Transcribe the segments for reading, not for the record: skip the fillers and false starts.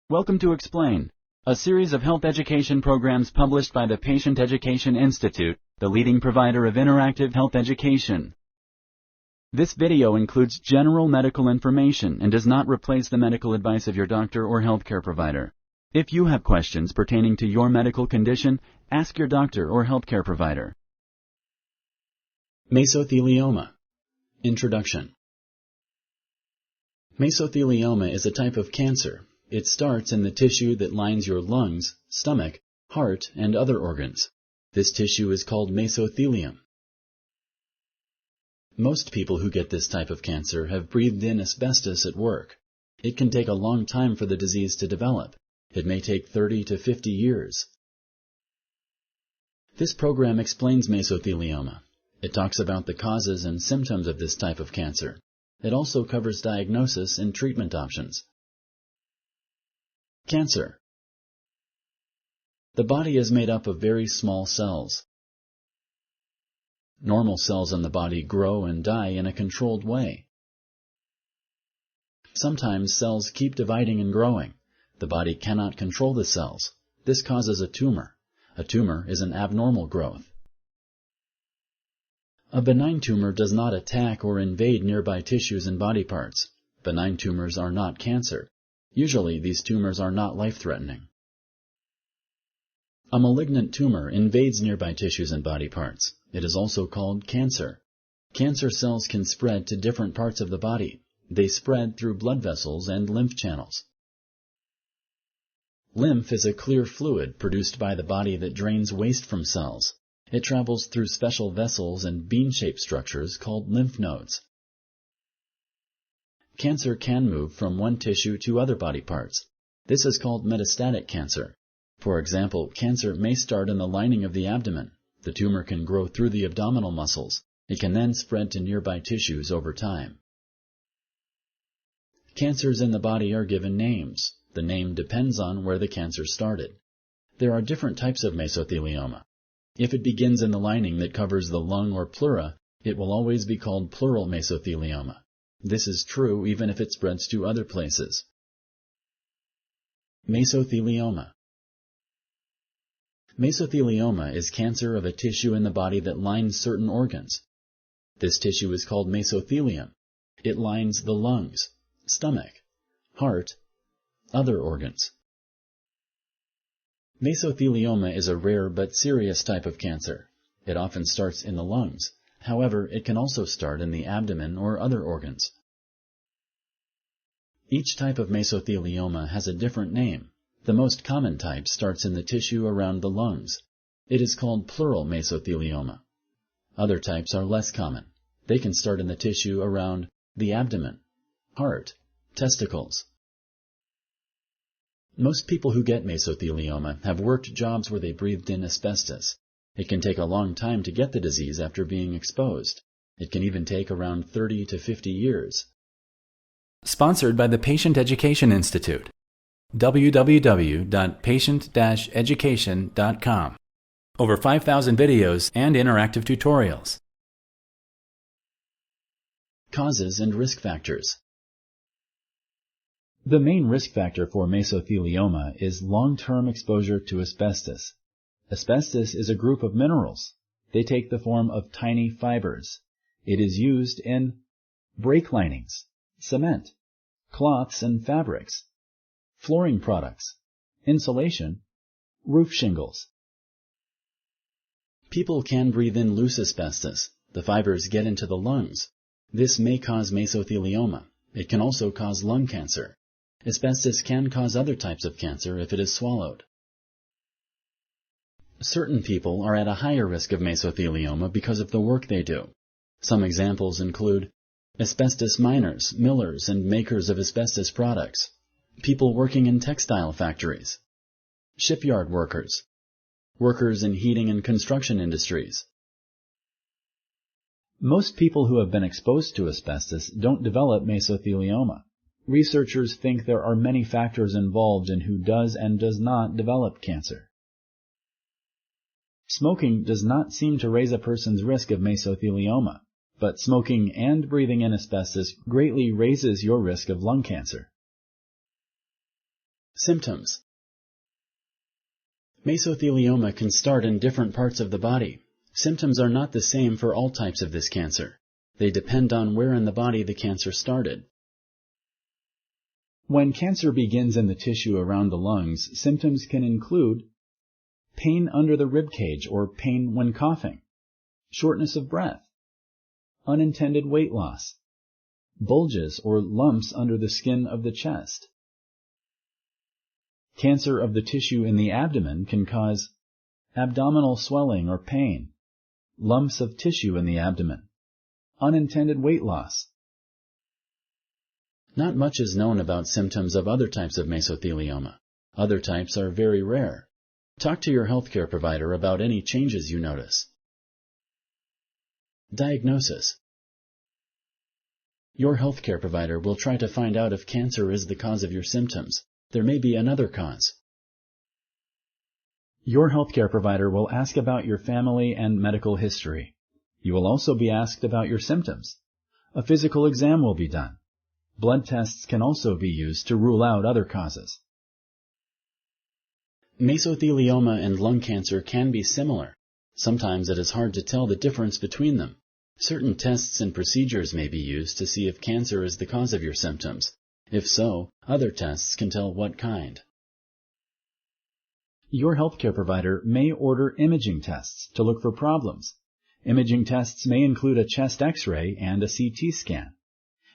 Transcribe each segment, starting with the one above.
Welcome to Explain, a series of health education programs published by the Patient Education Institute, the leading provider of interactive health education. This video includes general medical information and does not replace the medical advice of your doctor or healthcare provider. If you have questions pertaining to your medical condition, ask your doctor or healthcare provider. Mesothelioma. Introduction. Mesothelioma is a type of cancer. It starts in the tissue that lines your lungs, stomach, heart, and other organs. This tissue is called mesothelium. Most people who get this type of cancer have breathed in asbestos at work. It can take a long time for the disease to develop. It may take 30 to 50 years. This program explains mesothelioma. It talks about the causes and symptoms of this type of cancer. It also covers diagnosis and treatment options. Cancer. The body is made up of very small cells. Normal cells in the body grow and die in a controlled way. Sometimes cells keep dividing and growing. The body cannot control the cells. This causes a tumor. A tumor is an abnormal growth. A benign tumor does not attack or invade nearby tissues and body parts. Benign tumors are not cancer. Usually, these tumors are not life-threatening. A malignant tumor invades nearby tissues and body parts. It is also called cancer. Cancer cells can spread to different parts of the body. They spread through blood vessels and lymph channels. Lymph is a clear fluid produced by the body that drains waste from cells. It travels through special vessels and bean-shaped structures called lymph nodes. Cancer can move from one tissue to other body parts. This is called metastatic cancer. For example, cancer may start in the lining of the abdomen. The tumor can grow through the abdominal muscles. It can then spread to nearby tissues over time. Cancers in the body are given names. The name depends on where the cancer started. There are different types of mesothelioma. If it begins in the lining that covers the lung or pleura, it will always be called pleural-mesothelioma. This is true even if it spreads to other places. Mesothelioma. Mesothelioma is cancer of a tissue in the body that lines certain organs. This tissue is called mesothelium. It lines the lungs, stomach, heart, other organs. Mesothelioma is a rare but serious type of cancer. It often starts in the lungs. However, it can also start in the abdomen or other organs. Each type of mesothelioma has a different name. The most common type starts in the tissue around the lungs. It is called pleural-mesothelioma. Other types are less common. They can start in the tissue around the abdomen, heart, testicles. Most people who get mesothelioma have worked jobs where they breathed in asbestos. It can take a long time to get the disease after being exposed. It can even take around 30 to 50 years. Sponsored by the Patient Education Institute. www.patient-education.com. Over 5,000 videos and interactive tutorials. Causes and risk factors. The main risk factor for mesothelioma is long-term exposure to asbestos. Asbestos is a group of minerals. They take the form of tiny fibers. It is used in brake linings, cement, cloths and fabrics, flooring products, insulation, roof shingles. People can breathe in loose asbestos. The fibers get into the lungs. This may cause mesothelioma. It can also cause lung cancer. Asbestos can cause other types of cancer if it is swallowed. Certain people are at a higher risk of mesothelioma because of the work they do. Some examples include asbestos miners, millers, and makers of asbestos products, people working in textile factories, shipyard workers, workers in heating and construction industries. Most people who have been exposed to asbestos don't develop mesothelioma. Researchers think there are many factors involved in who does and does not develop cancer. Smoking does not seem to raise a person's risk of mesothelioma. but smoking and breathing in asbestos greatly raises your risk of lung cancer. Symptoms. Mesothelioma can start in different parts of the body. Symptoms are not the same for all types of this cancer. They depend on where in the body the cancer started. When cancer begins in the tissue around the lungs, symptoms can include pain under the rib cage or pain when coughing, shortness of breath, unintended weight loss, bulges or lumps under the skin of the chest. Cancer of the tissue in the abdomen can cause abdominal swelling or pain, lumps of tissue in the abdomen, unintended weight loss. Not much is known about symptoms of other types of mesothelioma. Other types are very rare. Talk to your healthcare provider about any changes you notice. Diagnosis. Your healthcare provider will try to find out if cancer is the cause of your symptoms. There may be another cause. Your healthcare provider will ask about your family and medical history. You will also be asked about your symptoms. A physical exam will be done. Blood tests can also be used to rule out other causes. Mesothelioma and lung cancer can be similar. Sometimes it is hard to tell the difference between them. Certain tests and procedures may be used to see if cancer is the cause of your symptoms. If so, other tests can tell what kind. Your healthcare provider may order imaging tests to look for problems. Imaging tests may include a chest X-ray and a CT scan.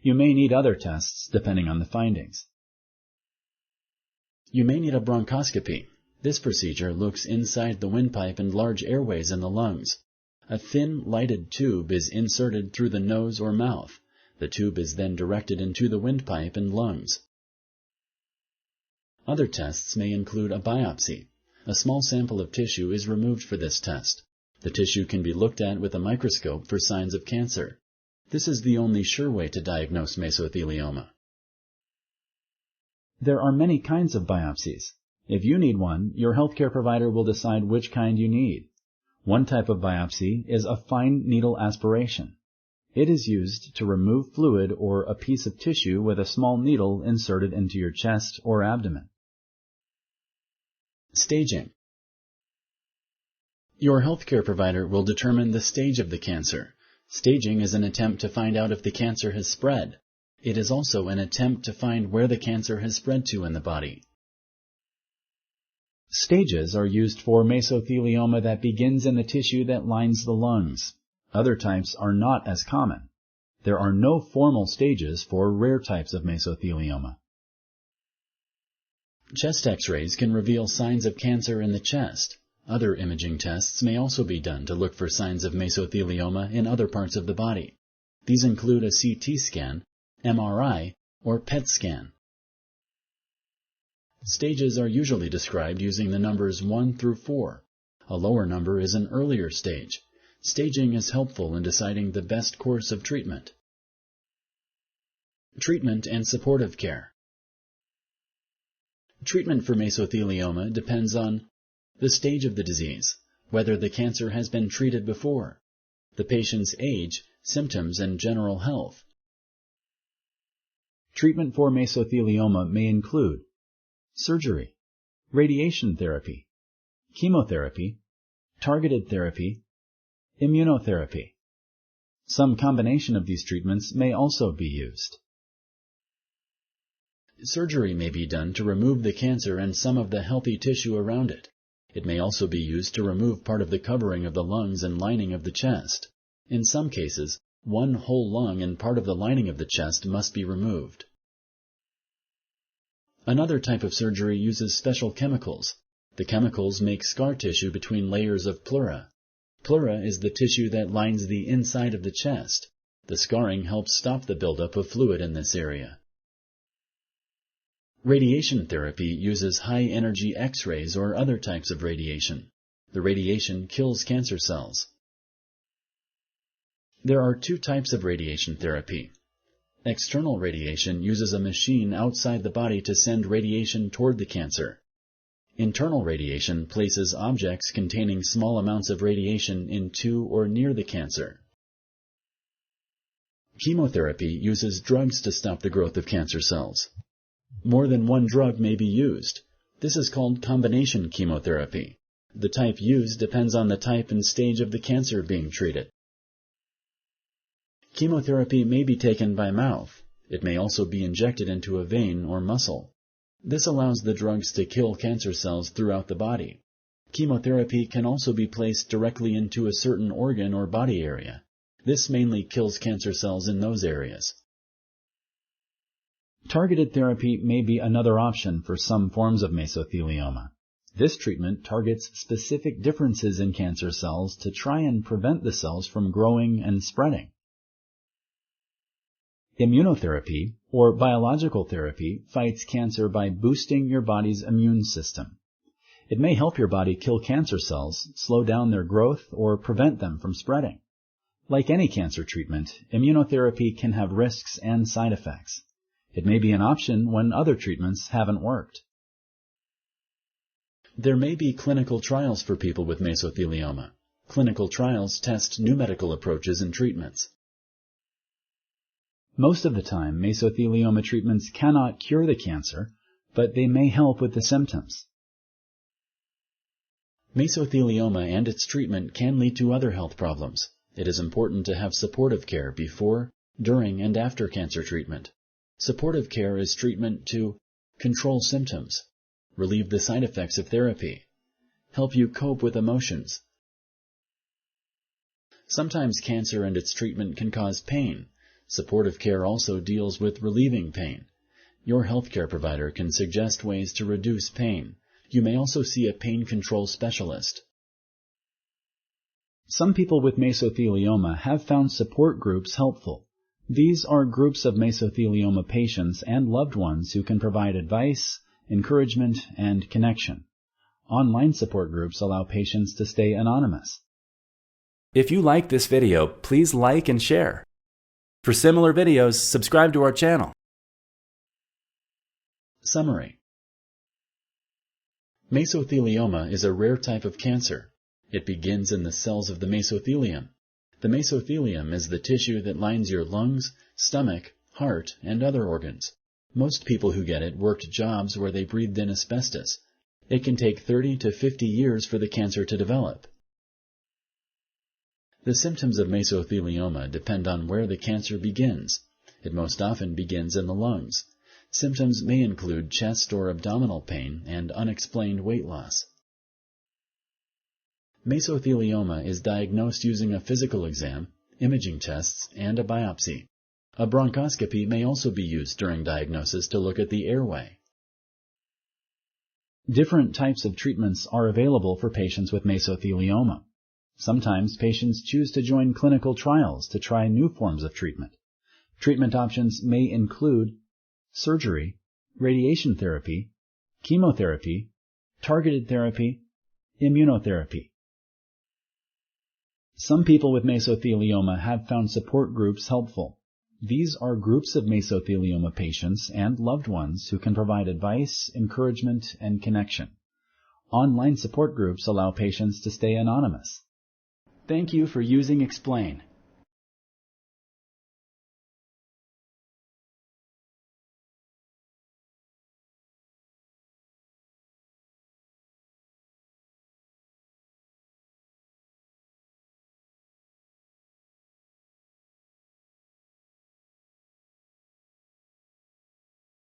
You may need other tests depending on the findings. You may need a bronchoscopy. This procedure looks inside the windpipe and large airways in the lungs. A thin, lighted tube is inserted through the nose or mouth. The tube is then directed into the windpipe and lungs. Other tests may include a biopsy. A small sample of tissue is removed for this test. The tissue can be looked at with a microscope for signs of cancer. This is the only sure way to diagnose mesothelioma. There are many kinds of biopsies. If you need one, your healthcare provider will decide which kind you need. One type of biopsy is a fine needle aspiration. It is used to remove fluid or a piece of tissue with a small needle inserted into your chest or abdomen. Staging. Your healthcare provider will determine the stage of the cancer. Staging is an attempt to find out if the cancer has spread. It is also an attempt to find where the cancer has spread to in the body. Stages are used for mesothelioma that begins in the tissue that lines the lungs. Other types are not as common. There are no formal stages for rare types of mesothelioma. Chest X-rays can reveal signs of cancer in the chest. Other imaging tests may also be done to look for signs of mesothelioma in other parts of the body. These include a CT scan, MRI, or PET scan. Stages are usually described using the numbers 1 through 4. A lower number is an earlier stage. Staging is helpful in deciding the best course of treatment. Treatment and supportive care. Treatment for mesothelioma depends on the stage of the disease, whether the cancer has been treated before, the patient's age, symptoms, and general health. Treatment for mesothelioma may include surgery, radiation therapy, chemotherapy, targeted therapy, immunotherapy. Some combination of these treatments may also be used. Surgery may be done to remove the cancer and some of the healthy tissue around it. It may also be used to remove part of the covering of the lungs and lining of the chest. In some cases, one whole lung and part of the lining of the chest must be removed. Another type of surgery uses special chemicals. The chemicals make scar tissue between layers of pleura. Pleura is the tissue that lines the inside of the chest. The scarring helps stop the buildup of fluid in this area. Radiation therapy uses high-energy X-rays or other types of radiation. The radiation kills cancer cells. There are two types of radiation therapy. External radiation uses a machine outside the body to send radiation toward the cancer. Internal radiation places objects containing small amounts of radiation into or near the cancer. Chemotherapy uses drugs to stop the growth of cancer cells. More than one drug may be used. This is called combination chemotherapy. The type used depends on the type and stage of the cancer being treated. Chemotherapy may be taken by mouth. It may also be injected into a vein or muscle. This allows the drugs to kill cancer cells throughout the body. Chemotherapy can also be placed directly into a certain organ or body area. This mainly kills cancer cells in those areas. Targeted therapy may be another option for some forms of mesothelioma. This treatment targets specific differences in cancer cells to try and prevent the cells from growing and spreading. Immunotherapy, or biological therapy, fights cancer by boosting your body's immune system. It may help your body kill cancer cells, slow down their growth, or prevent them from spreading. Like any cancer treatment, immunotherapy can have risks and side effects. It may be an option when other treatments haven't worked. There may be clinical trials for people with mesothelioma. Clinical trials test new medical approaches and treatments. Most of the time, mesothelioma treatments cannot cure the cancer, but they may help with the symptoms. Mesothelioma and its treatment can lead to other health problems. It is important to have supportive care before, during, and after cancer treatment. Supportive care is treatment to control symptoms, relieve the side effects of therapy, help you cope with emotions. Sometimes cancer and its treatment can cause pain. Supportive care also deals with relieving pain. Your healthcare provider can suggest ways to reduce pain. You may also see a pain control specialist. Some people with mesothelioma have found support groups helpful. These are groups of mesothelioma patients and loved ones who can provide advice, encouragement, and connection. Online support groups allow patients to stay anonymous. If you like this video, please like and share. For similar videos, subscribe to our channel. Summary. Mesothelioma is a rare type of cancer. It begins in the cells of the mesothelium. The mesothelium is the tissue that lines your lungs, stomach, heart, and other organs. Most people who get it worked jobs where they breathed in asbestos. It can take 30 to 50 years for the cancer to develop. The symptoms of mesothelioma depend on where the cancer begins. It most often begins in the lungs. Symptoms may include chest or abdominal pain and unexplained weight loss. Mesothelioma is diagnosed using a physical exam, imaging tests, and a biopsy. A bronchoscopy may also be used during diagnosis to look at the airway. Different types of treatments are available for patients with mesothelioma. Sometimes patients choose to join clinical trials to try new forms of treatment. Treatment options may include surgery, radiation therapy, chemotherapy, targeted therapy, immunotherapy. Some people with mesothelioma have found support groups helpful. These are groups of mesothelioma patients and loved ones who can provide advice, encouragement, and connection. Online support groups allow patients to stay anonymous. Thank you for using Explain.